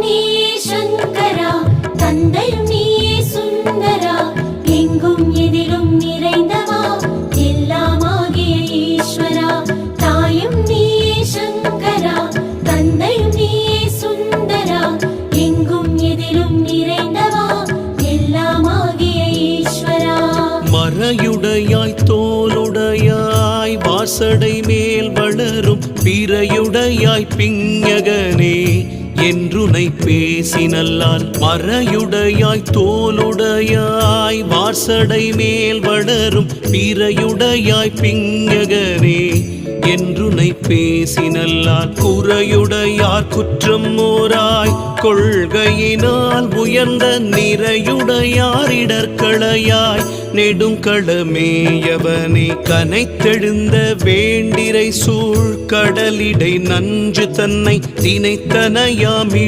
நீயே சங்கரா, தந்தையும் நீயே சுந்தரா, எங்கும் எதிலும் நிறைந்தவா, எல்லாமாகிய ஈஸ்வரா. தாயும் நீயே சங்கரா, தந்தையும் நீயே சுந்தரா, எங்கும் எதிலும் நிறைந்தவா, எல்லாமாகிய ஈஸ்வரா. மறையுடையாய் தோலுடையாய் வாசடை மேல் வளரும் பிறையுடையாய் பிஞகனே என்றுனை பேசினல்லால். மறையுடையாய் தோலுடையாய் வாசடை மேல் வளரும் பிறையுடையாய் பிஞகனே என்றுனை பேசினல்லால். குறையுடையார் குற்றம் மோராய் கொள்கையினால் உயர்ந்த நிறையுடையார் இடர்களையாய் நெடுங்களமேயவனே கனைத்தெழுந்த வேண்டிரை சூழ் கடலிடை நஞ்சு தன்னை தினைத்தனையாம்